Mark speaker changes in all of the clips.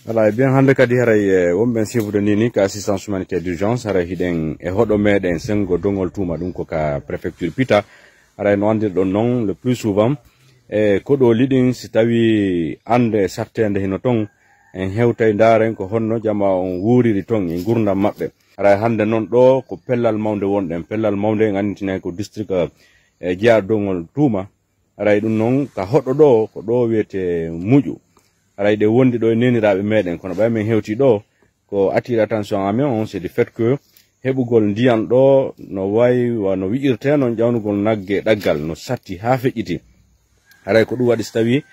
Speaker 1: Voilà, bien hande kadi haray wonben sifude nini ka assistance humanitaire d'urgence haray hiden e hodo meden sengo dongol tuma dum ko ka préfecture Pita haray no ande don non le plus souvent ko do lidin si tawi ande sartende hino ton en hewtay ndaren ko honno jama on wuriri ton e gurdam mabbe haray hande non do ko pellal mawde wonden pellal mawde nganditine ko district jiya dongol tuma haray dum non ka hodo do ko do wiete muju haray de wondi do nenirabe meden kono bay men hewti do ko attire attention amen on c'est du fait que hebugol ndiyan do no way no wiirte non jawnugol nagge daggal no satti ha fejiti haray ko dum wadi stawi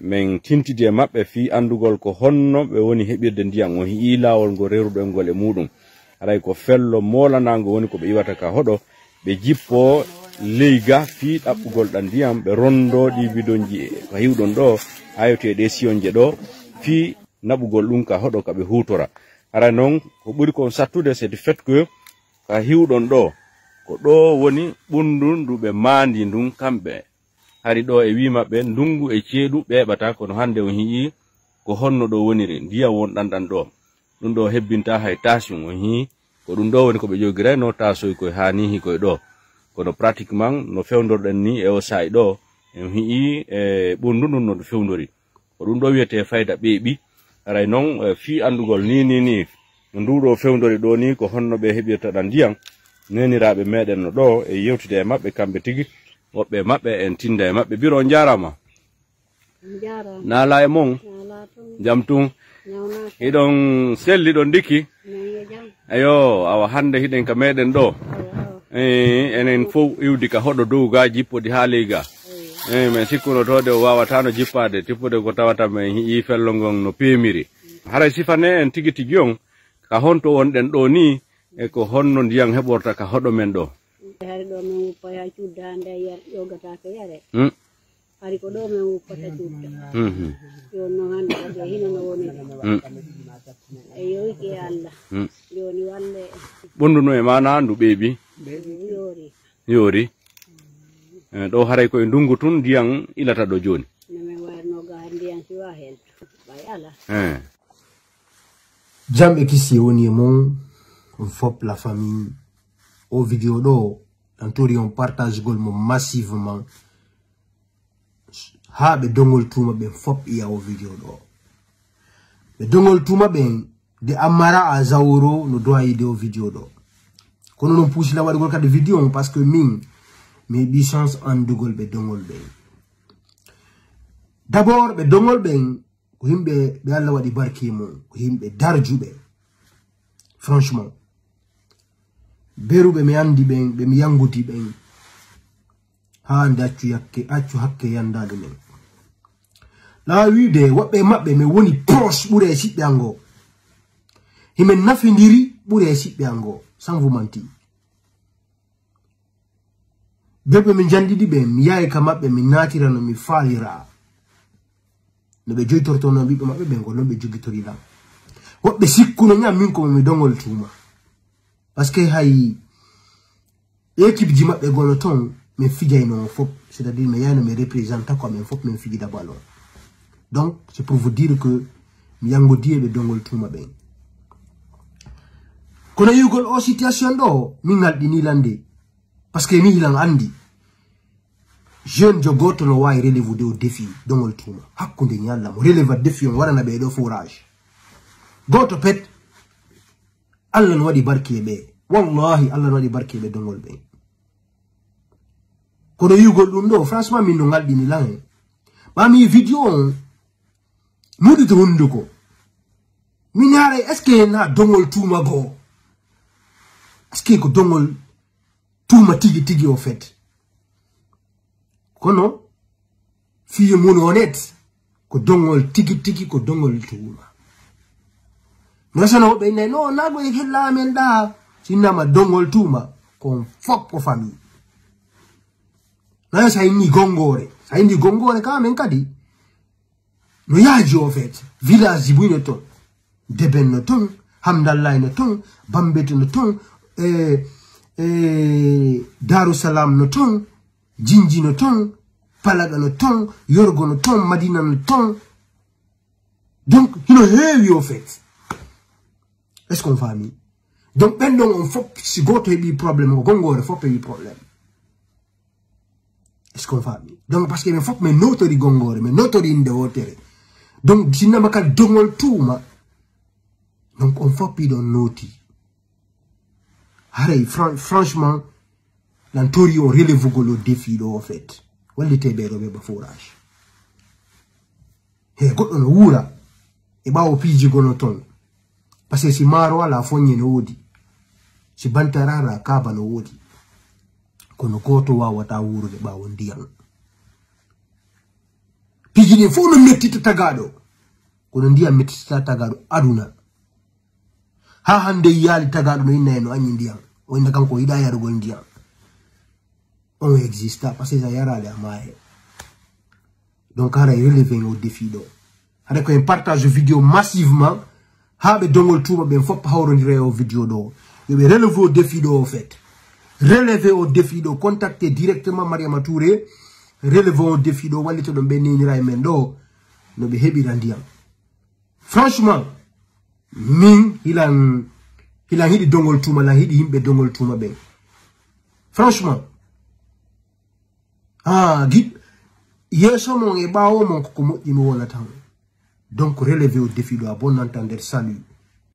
Speaker 1: men tintide mabbe fi andugol ko honno be woni hebirde ndiyan o hi lawol go rerudo ngol e mudum haray ko fello molanango woni ko be iwata ka hodo be jippo leiga fi dabbugol dan ndiyam be rondo di bidonji ko hiwdon do ayote de sionje do fi nabugol dum ka hodo ka be hutora ara non ko buri ko sattude c'est du fait que ka hiwdon do ko do woni bundun dube mandi dum kambe hari do e wi mabbe ndungu e ceedu bebata ko no hande on hi ko honno do woniri ndiya won dan do dum do hebbinta hay tension on hi ko dum do woni ko be jogira no taso ko hani hi ko do ko no pratiquement no fewndorden ni e o say do en hi bundu non no fewndori ko dum do wiete fayda bebi aray non fi andugol ni ndudo fewndori do ni ko honno be hebirta dan ndiyam nenirabe meden no do e yewtide mabbe kambe tigi wobbe mabbe en tinda mabbe biro jarama nala e mon jamtum idon selli don diki ayo awa hande hiden ka meden do enen fo iwdi ka hodo duga jippodi haaliga men sikkuno to de wawata no jippade tippude ko tawata men yi fellongon no peemiri haray sifane en tigi tigi on ka honto wonden do ni e ko honno ndiyam heborta ka hodo men do
Speaker 2: hari do men uppa ya cuddande yogata ko yare hari ko do men uppata cudda yo no hande ko hino no woni ayo ke alla yoni walle bonduno e mana andu bebi yori do haray ko e ndungu tun ndiyam ilata do joni men warno ga ndiyam ci wa hen bay ala
Speaker 3: jambe kisi woni mon fop la famille au vidéo do tantori on partage gol mo massivement ha be dongol tuma be fop iya o vidéo do be dongol tuma be de amara a zawro no do ayide o vidéo do kono non pousse la wadi gol ka de vidéo parce que min mes bisons andugol be dongol be d'abord be dongol be ko himbe be Allah wadi barki mo ko himbe darjube franchement berube mi andi ben be mi yanguti ben ha ndaccu yakke accu hakke yandade men la wide wobbe mabbe me woni proche bure sibbe ango himen nafindiri bure sibbe ango sans vous mentir bebe mi jandidi be mi yaay ka mabbe mi natira no mi faalira no be joytorto no bibbe mabbe be ngol no be jogitori la wobbe sikkuno nyam min ko mi dongol tuma parce que hay équipe di mabbe golo ton me fijay no fop c'est-à-dire me yana me représente comme me fop me fiji da ballon donc c'est pour vous dire que mi yango die be dongol tuma be kono yugol o situation do mi ngaldi ni lande parce que mi hilang andi jeune jogoto no way relève de défi dongol tuma hakkunde nyalla mo relève défi on warana be do forage goto pet Allah no wadi barke be wallahi Allah no wadi barke be dongol be kono yugol dum do franchement min no ngaldi ni lan ba mi video on mudi to hunduko min yare est ce que na dongol tuma go est ce que ko dongol tuma tigi au fait kono fiye mon honnête ko dongol tigi ko dongol tuma nasano be no nago e hella men da sinama dongol tuma ko fop ko famille na sa indi gongore ka men kadi no yaaji au fait village buino ton deben no ton hamdallah no ton bambete no ton Darussalam no ton, Jinji no ton, Palaga no ton, Yorgo no ton, Madina no ton. Donc, il est heavy au fait. Est-ce qu'on va mis? Donc, maintenant, on faut si go to des problèmes, on faut payer problème. Est-ce qu'on va mis? Donc, parce qu'il faut que mes notes de gongore, mes notes de hôtel. Donc, si n'a pas dongol tout, donc, on faut payer dans noti. Allez, franchement, l'entourage on relève le défi, au fait. On était bien au forage. Et quand on oula, et bah, au pigi gonoton. Parce que si maro la fonye no odi. Si bantarara kaba no odi. Kono koto wa wata wuro de ba wondiang. Pigi ne fo no metti tagado. Kono ndia metti tagado aduna. Ha hande yali tagado no inna no anyi ndiang. O inda kanko ida ya rugo ndiang. On exista parce que ça yara le amae. Donc ara relever au défi do. Avec un partage vidéo massivement. Habe dongol tuba ben fop hawrondire o vidéo do. Yo be relever au défi do en fait. Relever au défi do, contacter directement Mariama Touré. Relever au défi do walito do benini men do no be hebi randiam. Franchement, min ilan hidi dongol tuma la hidi himbe dongol tuma ben. Franchement. Yeso mon e bawo mon ko mo imo wala tan. Donc relever au défi do, bon entendre, salut.